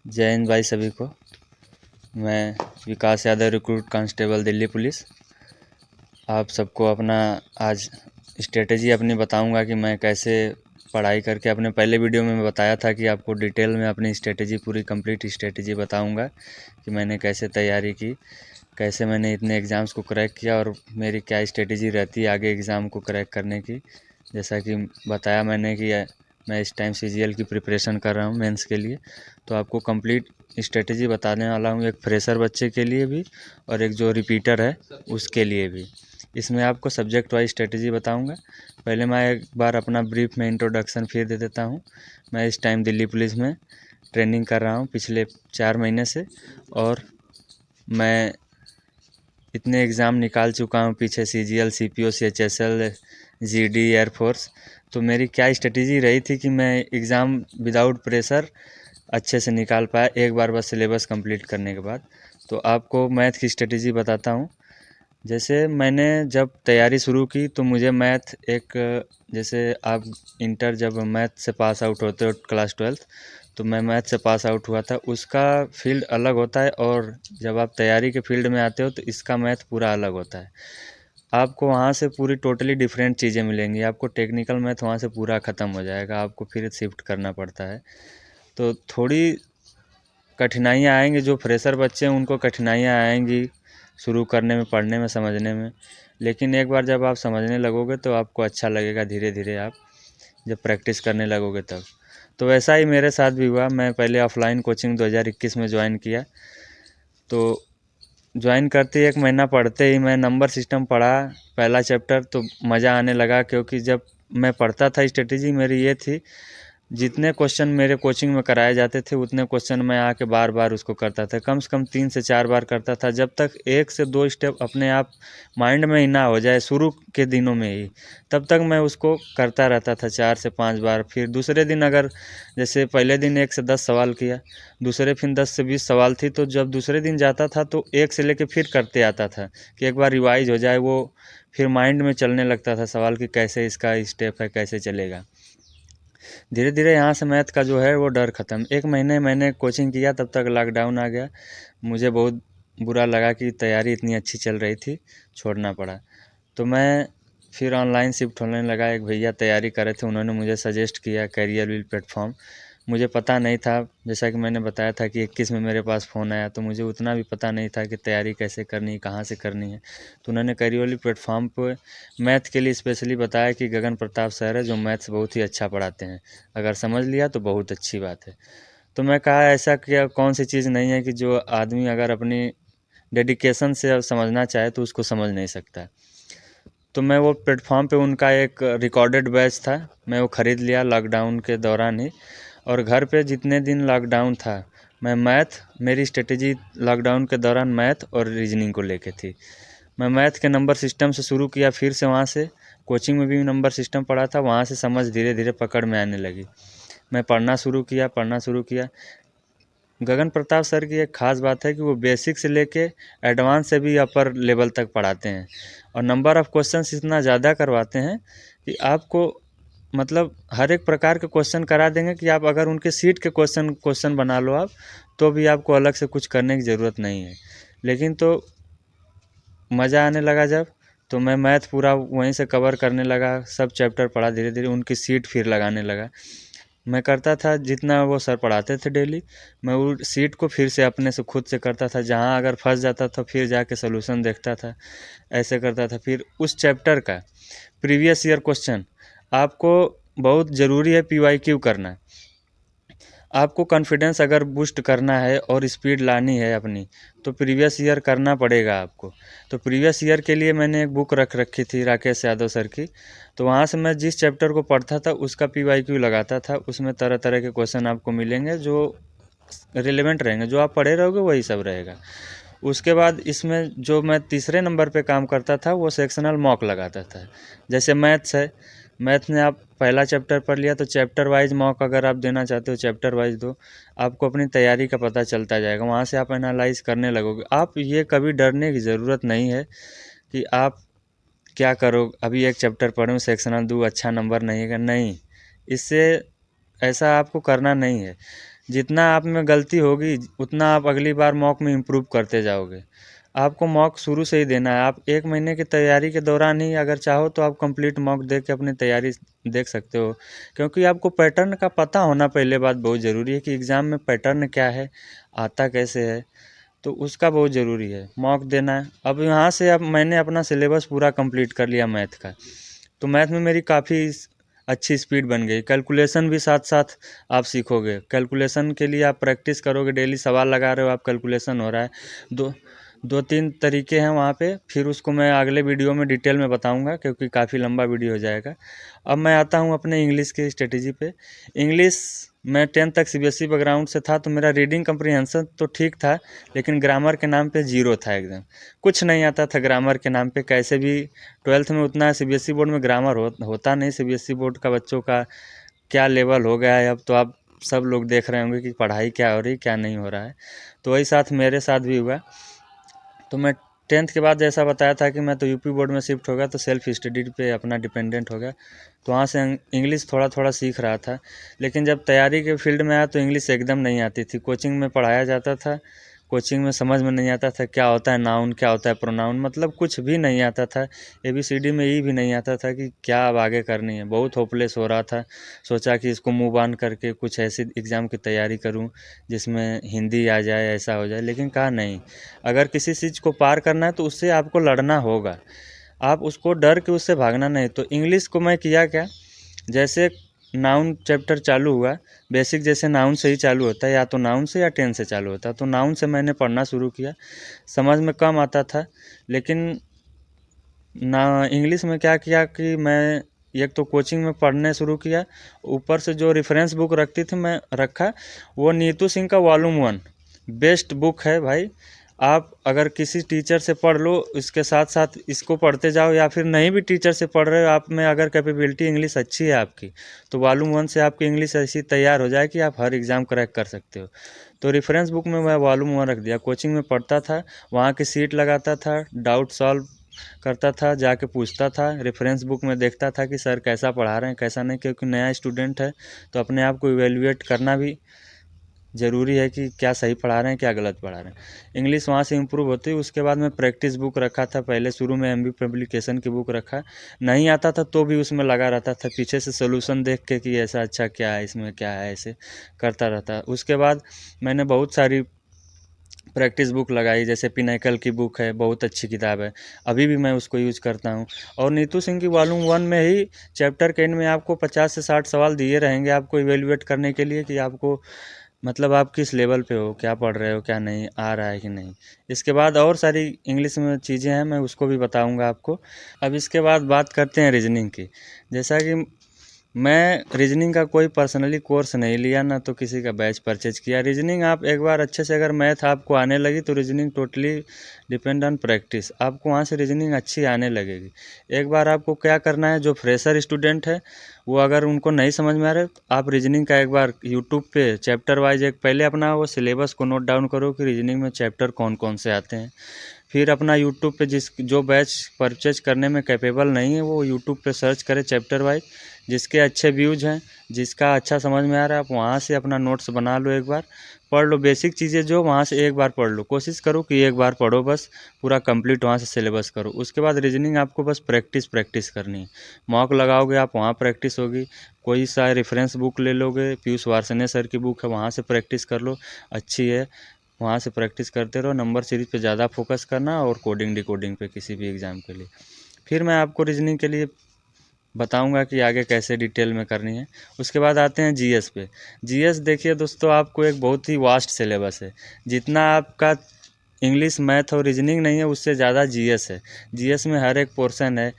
जय हिंद भाई सभी को। मैं Vikas Yadav, recruit constable, Delhi police. आप सबको अपना आज स्ट्रेटेजी अपनी बताऊंगा कि मैं कैसे पढ़ाई करके, अपने पहले वीडियो में मैं बताया था कि आपको डिटेल में अपनी स्ट्रेटेजी, पूरी कंप्लीट स्ट्रेटेजी बताऊंगा कि मैंने कैसे तैयारी की, कैसे मैंने इतने एग्ज़ाम्स को क्रैक किया और मेरी क्या स्ट्रेटेजी रहती है आगे एग्ज़ाम को क्रैक करने की। जैसा कि बताया मैंने कि मैं इस टाइम सीजीएल की प्रिपरेशन कर रहा हूँ मेंस के लिए, तो आपको कंप्लीट स्ट्रेटेजी बताने वाला हूँ, एक फ्रेशर बच्चे के लिए भी और एक जो रिपीटर है उसके लिए भी। इसमें आपको सब्जेक्ट वाइज स्ट्रेटेजी बताऊँगा। पहले मैं एक बार अपना ब्रीफ में इंट्रोडक्शन फिर दे देता हूँ। मैं इस टाइम दिल्ली पुलिस में ट्रेनिंग कर रहा हूँ पिछले 4 महीने से, और मैं इतने एग्ज़ाम निकाल चुका हूँ पीछे, CGL, CPO, CHSL, GD, air force. तो मेरी क्या स्ट्रेटेजी रही थी कि मैं एग्ज़ाम विदाउट प्रेशर अच्छे से निकाल पाया एक बार बस सिलेबस कंप्लीट करने के बाद। तो आपको मैथ की स्ट्रेटेजी बताता हूँ। जैसे मैंने जब तैयारी शुरू की तो मुझे मैथ एक, जैसे आप इंटर जब मैथ से पास आउट होते हो क्लास 12th, तो मैं मैथ से पास आउट हुआ था। उसका फील्ड अलग होता है और जब आप तैयारी के फील्ड में आते हो तो इसका मैथ पूरा अलग होता है। आपको वहाँ से पूरी टोटली डिफरेंट चीज़ें मिलेंगी। आपको टेक्निकल मैथ वहाँ से पूरा ख़त्म हो जाएगा, आपको फिर शिफ्ट करना पड़ता है। तो थोड़ी कठिनाइयाँ आएंगी, जो फ्रेशर बच्चे हैं उनको कठिनाइयाँ आएंगी शुरू करने में, पढ़ने में, समझने में। लेकिन एक बार जब आप समझने लगोगे तो आपको अच्छा लगेगा, धीरे धीरे आप जब प्रैक्टिस करने लगोगे तब। तो वैसा ही मेरे साथ भी हुआ। मैं पहले ऑफलाइन कोचिंग 2021 में ज्वाइन किया। तो ज्वाइन करते ही 1 महीना पढ़ते ही मैं नंबर सिस्टम पढ़ा, पहला चैप्टर, तो मज़ा आने लगा। क्योंकि जब मैं पढ़ता था, स्ट्रेटेजी मेरी ये थी, जितने क्वेश्चन मेरे कोचिंग में कराए जाते थे उतने क्वेश्चन मैं आके बार बार उसको करता था, कम से कम 3 से 4 बार करता था, जब तक 1 से 2 स्टेप अपने आप माइंड में ही ना हो जाए शुरू के दिनों में ही, तब तक मैं उसको करता रहता था 4 से 5 बार। फिर दूसरे दिन अगर, जैसे पहले दिन 1 से 10 सवाल किया, दूसरे फिर 10 से 20 सवाल थी, तो जब दूसरे दिन जाता था तो 1 से लेके फिर करते आता था कि एक बार रिवाइज हो जाए वो, फिर माइंड में चलने लगता था सवाल कि कैसे इसका स्टेप है, कैसे चलेगा। धीरे धीरे यहाँ से मैथ का जो है वो डर ख़त्म। 1 महीने मैंने कोचिंग किया, तब तक लॉकडाउन आ गया। मुझे बहुत बुरा लगा कि तैयारी इतनी अच्छी चल रही थी, छोड़ना पड़ा। तो मैं फिर ऑनलाइन शिफ्ट होने लगा। एक भैया तैयारी कर रहे थे, उन्होंने मुझे सजेस्ट किया कैरियर विल प्लेटफॉर्म। मुझे पता नहीं था, जैसा कि मैंने बताया था कि 21 में मेरे पास फ़ोन आया, तो मुझे उतना भी पता नहीं था कि तैयारी कैसे करनी है, कहाँ से करनी है। तो उन्होंने कैरियर विल प्लेटफॉर्म पर मैथ के लिए स्पेशली बताया कि गगन प्रताप सर है जो मैथ्स बहुत ही अच्छा पढ़ाते हैं, अगर समझ लिया तो बहुत अच्छी बात है। तो मैं कहा ऐसा क्या, कौन सी चीज़ नहीं है कि जो आदमी अगर अपनी डेडिकेशन से समझना चाहे तो उसको समझ नहीं सकता। तो मैं वो प्लेटफॉर्म पे उनका एक रिकॉर्डेड बैच था, मैं वो ख़रीद लिया लॉकडाउन के दौरान ही। और घर पे जितने दिन लॉकडाउन था, मैं मैथ, मेरी स्ट्रेटेजी लॉकडाउन के दौरान मैथ और रीजनिंग को लेके थी। मैं मैथ के नंबर सिस्टम से शुरू किया, फिर से वहाँ से कोचिंग में भी नंबर सिस्टम पढ़ा था, वहाँ से समझ धीरे धीरे पकड़ में आने लगी। मैं पढ़ना शुरू किया। गगन प्रताप सर की एक ख़ास बात है कि वो बेसिक से लेके एडवांस से भी अपर लेवल तक पढ़ाते हैं, और नंबर ऑफ़ क्वेश्चंस इतना ज़्यादा करवाते हैं कि आपको, मतलब हर एक प्रकार के क्वेश्चन करा देंगे कि आप अगर उनके सीट के क्वेश्चन क्वेश्चन बना लो आप, तो भी आपको अलग से कुछ करने की ज़रूरत नहीं है। लेकिन तो मज़ा आने लगा जब, तो मैं मैथ पूरा वहीं से कवर करने लगा, सब चैप्टर पढ़ा, धीरे धीरे उनकी सीट फिर लगाने लगा। मैं करता था जितना वो सर पढ़ाते थे डेली, मैं वो सीट को फिर से अपने से खुद से करता था। जहाँ अगर फंस जाता था फिर जाके सलूशन देखता था, ऐसे करता था। फिर उस चैप्टर का प्रीवियस ईयर क्वेश्चन, आपको बहुत ज़रूरी है पीवाईक्यू करना। आपको कॉन्फिडेंस अगर बूस्ट करना है और स्पीड लानी है अपनी, तो प्रीवियस ईयर करना पड़ेगा आपको। तो प्रीवियस ईयर के लिए मैंने एक बुक रख रखी थी राकेश यादव सर की, तो वहाँ से मैं जिस चैप्टर को पढ़ता था उसका पीवाईक्यू लगाता था। उसमें तरह तरह के क्वेश्चन आपको मिलेंगे जो रिलेवेंट रहेंगे, जो आप पढ़े रहोगे वही सब रहेगा। उसके बाद इसमें जो मैं तीसरे नंबर पे काम करता था वो सेक्शनल मॉक लगाता था। जैसे मैथ्स है, मैथ में आप पहला चैप्टर पढ़ लिया तो चैप्टर वाइज मॉक अगर आप देना चाहते हो चैप्टर वाइज दो, आपको अपनी तैयारी का पता चलता जाएगा, वहाँ से आप एनालाइज करने लगोगे। आप ये कभी डरने की ज़रूरत नहीं है कि आप क्या करो, अभी एक चैप्टर पढ़ूँ सेक्शनल दूँ अच्छा नंबर नहीं है, नहीं, इससे ऐसा आपको करना नहीं है। जितना आप में गलती होगी उतना आप अगली बार मॉक में इम्प्रूव करते जाओगे। आपको मॉक शुरू से ही देना है। आप 1 महीने की तैयारी के दौरान ही अगर चाहो तो आप कंप्लीट मॉक दे के अपनी तैयारी देख सकते हो, क्योंकि आपको पैटर्न का पता होना पहले बात बहुत ज़रूरी है कि एग्ज़ाम में पैटर्न क्या है, आता कैसे है, तो उसका बहुत ज़रूरी है। मॉक देना है। अब यहाँ से अब मैंने अपना सिलेबस पूरा कंप्लीट कर लिया मैथ का, तो मैथ में मेरी काफ़ी अच्छी स्पीड बन गई। कैलकुलेशन भी साथ साथ आप सीखोगे। कैलकुलेशन के लिए आप प्रैक्टिस करोगे, डेली सवाल लगा रहे हो आप, कैलकुलेशन हो रहा है। दो 2-3 तरीके हैं वहाँ पे, फिर उसको मैं अगले वीडियो में डिटेल में बताऊँगा, क्योंकि काफ़ी लंबा वीडियो हो जाएगा। अब मैं आता हूँ अपने इंग्लिश की स्ट्रेटेजी पे। इंग्लिश मैं 10th तक सीबीएसई बैकग्राउंड से था, तो मेरा रीडिंग कम्प्रीहेंशन तो ठीक था, लेकिन ग्रामर के नाम पे ज़ीरो था एकदम। कुछ नहीं आता था ग्रामर के नाम पे। कैसे भी 12th में उतना सीबीएसई बोर्ड में ग्रामर होता नहीं। सीबीएसई बोर्ड का बच्चों का क्या लेवल हो गया है अब, तो आप सब लोग देख रहे होंगे कि पढ़ाई क्या हो रही क्या नहीं हो रहा है। तो वही साथ मेरे साथ भी हुआ। तो मैं 10th के बाद जैसा बताया था कि मैं तो यूपी बोर्ड में शिफ्ट हो गया, तो सेल्फ स्टडी पे अपना डिपेंडेंट हो गया। तो वहाँ से इंग्लिश थोड़ा थोड़ा सीख रहा था, लेकिन जब तैयारी के फील्ड में आया तो इंग्लिश एकदम नहीं आती थी। कोचिंग में पढ़ाया जाता था, कोचिंग में समझ में नहीं आता था क्या होता है नाउन, क्या होता है प्रोनाउन, मतलब कुछ भी नहीं आता था। एबीसीडी में ई भी नहीं आता था कि क्या अब आगे करनी है। बहुत होपलेस हो रहा था। सोचा कि इसको मूव ऑन करके कुछ ऐसी एग्ज़ाम की तैयारी करूं जिसमें हिंदी आ जाए, ऐसा हो जाए, लेकिन कहा नहीं। अगर किसी चीज़ को पार करना है तो उससे आपको लड़ना होगा। आप उसको डर के उससे भागना नहीं। तो इंग्लिश को मैं किया क्या, जैसे नाउन चैप्टर चालू हुआ, बेसिक जैसे नाउन से ही चालू होता है, या तो नाउन से या टेंस से चालू होता है, तो नाउन से मैंने पढ़ना शुरू किया। समझ में कम आता था, लेकिन ना इंग्लिश में क्या किया कि मैं एक तो कोचिंग में पढ़ने शुरू किया, ऊपर से जो रेफरेंस बुक रखती थी मैं रखा, वो नीतू सिंह का वॉल्यूम 1 बेस्ट बुक है भाई। आप अगर किसी टीचर से पढ़ लो, इसके साथ साथ इसको पढ़ते जाओ, या फिर नहीं भी टीचर से पढ़ रहे हो, आप में अगर कैपेबिलिटी इंग्लिश अच्छी है आपकी, तो वॉल्यूम 1 से आपकी इंग्लिश ऐसी तैयार हो जाए कि आप हर एग्ज़ाम क्रैक कर सकते हो। तो रेफरेंस बुक में मैं वॉल्यूम 1 रख दिया। कोचिंग में पढ़ता था, वहाँ की सीट लगाता था, डाउट सॉल्व करता था, जाके पूछता था, रेफरेंस बुक में देखता था कि सर कैसा पढ़ा रहे हैं कैसा नहीं, क्योंकि नया स्टूडेंट है तो अपने आप को इवेलुएट करना भी ज़रूरी है कि क्या सही पढ़ा रहे हैं क्या गलत पढ़ा रहे हैं। इंग्लिश वहाँ से इम्प्रूव होती है। उसके बाद मैं प्रैक्टिस बुक रखा था, पहले शुरू में एमबी पब्लिकेशन की बुक रखा, नहीं आता था तो भी उसमें लगा रहता था, पीछे से सोल्यूशन देख के कि ऐसा अच्छा क्या है, इसमें क्या है, ऐसे करता रहता। उसके बाद मैंने बहुत सारी प्रैक्टिस बुक लगाई, जैसे पिनाकल की बुक है, बहुत अच्छी किताब है, अभी भी मैं उसको यूज करता हूँ। और नीतू सिंह की वॉल्यूम 1 में ही चैप्टर के एंड में आपको 50 से 60 सवाल दिए रहेंगे आपको इवेलुएट करने के लिए कि आपको मतलब आप किस लेवल पे हो, क्या पढ़ रहे हो, क्या नहीं आ रहा है कि नहीं। इसके बाद और सारी इंग्लिश में चीज़ें हैं, मैं उसको भी बताऊंगा आपको। अब इसके बाद बात करते हैं रीजनिंग की। जैसा कि मैं रीजनिंग का कोई पर्सनली कोर्स नहीं लिया, ना तो किसी का बैच परचेज किया। रीजनिंग आप एक बार अच्छे से अगर मैथ आपको आने लगी तो reasoning totally depend on practice, आपको वहाँ से रीजनिंग अच्छी आने लगेगी। एक बार आपको क्या करना है, जो फ्रेशर स्टूडेंट है वो अगर उनको नहीं समझ में आ रहा है, तो आप रीजनिंग का एक बार यूट्यूब पे चैप्टर वाइज एक पहले अपना वो सिलेबस को नोट डाउन करो कि रीजनिंग में चैप्टर कौन कौन से आते हैं। फिर अपना यूट्यूब पे जो बैच परचेज करने में कैपेबल नहीं है वो यूट्यूब पे सर्च करें चैप्टर वाइज, जिसके अच्छे व्यूज़ हैं, जिसका अच्छा समझ में आ रहा है, आप वहाँ से अपना नोट्स बना लो, एक बार पढ़ लो। बेसिक चीज़ें जो वहाँ से एक बार पढ़ लो, कोशिश करो कि एक बार पढ़ो बस, पूरा कंप्लीट वहाँ से सिलेबस करो। उसके बाद रीजनिंग आपको बस प्रैक्टिस प्रैक्टिस करनी है। मॉक लगाओगे आप, वहाँ प्रैक्टिस होगी। कोई सा रेफरेंस बुक ले लोगे, पीयूष वार्ष्णेय सर की बुक है, वहाँ से प्रैक्टिस कर लो, अच्छी है। वहाँ से प्रैक्टिस करते रहो, नंबर सीरीज पे ज़्यादा फोकस करना और कोडिंग डिकोडिंग पे किसी भी एग्ज़ाम के लिए। फिर मैं आपको रीजनिंग के लिए बताऊंगा कि आगे कैसे डिटेल में करनी है। उसके बाद आते हैं जीएस पे। जीएस देखिए दोस्तों, आपको एक बहुत ही वास्ट सिलेबस है। जितना आपका इंग्लिश मैथ और रीजनिंग नहीं है, उससे ज़्यादा जीएस है। जीएस में हर एक पोर्शन है,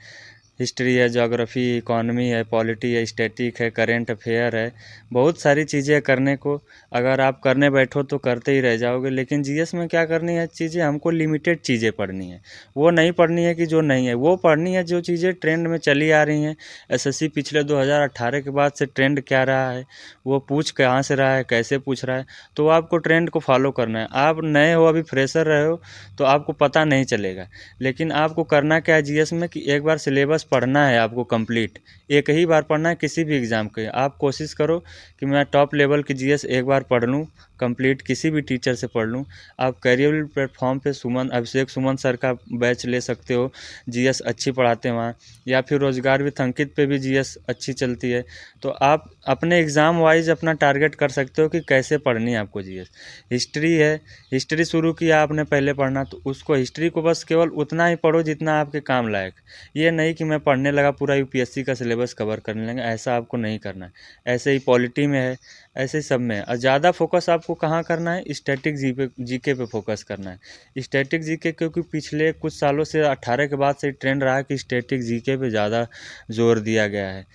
हिस्ट्री है, ज्योग्राफी, इकोनॉमी है, पॉलिटी है, स्टैटिक है, करेंट अफेयर है, बहुत सारी चीज़ें हैं करने को। अगर आप करने बैठो तो करते ही रह जाओगे। लेकिन जीएस में क्या करनी है चीज़ें, हमको लिमिटेड चीज़ें पढ़नी है। वो नहीं पढ़नी है कि जो नहीं है, वो पढ़नी है जो चीज़ें ट्रेंड में चली आ रही हैं। एसएससी पिछले 2018 के बाद से ट्रेंड क्या रहा है, वो पूछ कहाँ से रहा है, कैसे पूछ रहा है, तो आपको ट्रेंड को फॉलो करना है। आप नए हो, अभी फ्रेशर रहे हो, तो आपको पता नहीं चलेगा। लेकिन आपको करना क्या है जीएस में कि एक बार सिलेबस पढ़ना है आपको कंप्लीट, एक ही बार पढ़ना है किसी भी एग्ज़ाम के। आप कोशिश करो कि मैं टॉप लेवल की जीएस एक बार पढ़ लूँ कंप्लीट, किसी भी टीचर से पढ़ लूँ। आप करियर प्लेटफॉर्म पे अभिषेक सुमन सर का बैच ले सकते हो, जीएस अच्छी पढ़ाते हैं वहाँ। या फिर रोजगार विथ अंकित पे भी जीएस अच्छी चलती है। तो आप अपने एग्ज़ाम वाइज अपना टारगेट कर सकते हो कि कैसे पढ़नी है आपको जीएस। हिस्ट्री है, हिस्ट्री शुरू किया आपने पहले पढ़ना, तो उसको हिस्ट्री को बस केवल उतना ही पढ़ो जितना आपके काम लायक। ये नहीं कि मैं पढ़ने लगा पूरा यूपीएससी का सिलेबस कवर करने लगा, ऐसा आपको नहीं करना है। ऐसे ही पॉलिटी में है, ऐसे ही सब में है। और ज़्यादा फोकस आपको कहाँ करना है, स्टैटिक जीके पे फोकस करना है। स्टैटिक जीके क्योंकि पिछले कुछ सालों से 18 के बाद से ट्रेंड रहा है कि स्टैटिक जीके पे ज़्यादा जोर दिया गया है।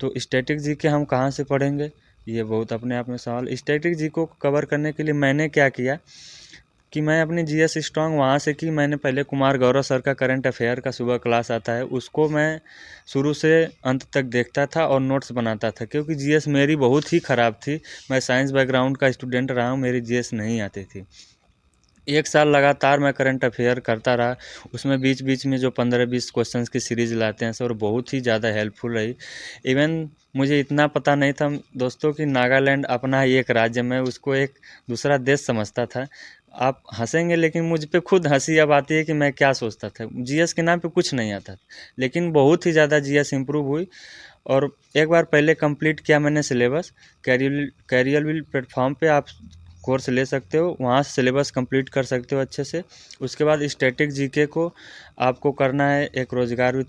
तो स्टैटिक जीके हम कहाँ से पढ़ेंगे, ये बहुत अपने आप में सवाल। स्टैटिक जीके को कवर करने के लिए मैंने क्या किया कि मैं अपनी जीएस स्ट्रांग वहाँ से की। मैंने पहले कुमार गौरव सर का करंट अफेयर का सुबह क्लास आता है, उसको मैं शुरू से अंत तक देखता था और नोट्स बनाता था, क्योंकि जीएस मेरी बहुत ही ख़राब थी। मैं साइंस बैकग्राउंड का स्टूडेंट रहा हूँ, मेरी जीएस नहीं आती थी। एक साल लगातार मैं करंट अफेयर करता रहा, उसमें बीच बीच में जो 15-20 क्वेश्चंस की सीरीज़ लाते हैं सर, बहुत ही ज़्यादा हेल्पफुल रही। इवन मुझे इतना पता नहीं था दोस्तों कि नागालैंड अपना ही एक राज्य में, उसको एक दूसरा देश समझता था। आप हंसेंगे लेकिन मुझ पे खुद हंसी अब आती है कि मैं क्या सोचता था। जीएस के नाम पे कुछ नहीं आता था, लेकिन बहुत ही ज़्यादा जीएस इम्प्रूव हुई। और एक बार पहले कंप्लीट किया मैंने सिलेबस। कैरियर प्लेटफॉर्म पे आप कोर्स ले सकते हो, वहाँ से सिलेबस कंप्लीट कर सकते हो अच्छे से। उसके बाद स्टैटिक जीके को आपको करना है, एक रोजगार विद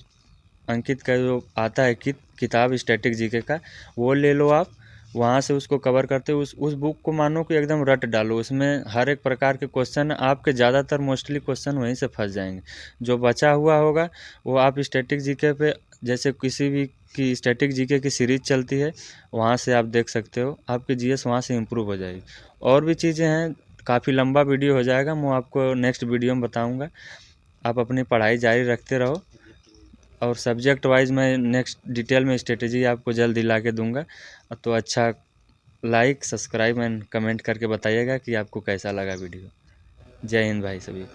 अंकित का जो आता है किताब स्टैटिक जीके का, वो ले लो आप। वहाँ से उसको कवर करते हो, उस बुक को मानो कि एकदम रट डालो, उसमें हर एक प्रकार के क्वेश्चन आपके, ज़्यादातर मोस्टली क्वेश्चन वहीं से फंस जाएंगे। जो बचा हुआ होगा वो आप स्टैटिक जीके पे, जैसे किसी भी की स्टैटिक जीके की सीरीज चलती है, वहाँ से आप देख सकते हो, आपकी जीएस वहाँ से इम्प्रूव हो जाएगी। और भी चीज़ें हैं, काफ़ी लंबा वीडियो हो जाएगा, मैं आपको नेक्स्ट वीडियो में बताऊँगा। आप अपनी पढ़ाई जारी रखते रहो, और सब्जेक्ट वाइज मैं नेक्स्ट डिटेल में स्ट्रेटेजी आपको जल्द ला के दूंगा। तो अच्छा, लाइक सब्सक्राइब एंड कमेंट करके बताइएगा कि आपको कैसा लगा वीडियो। जय हिंद भाई सभी।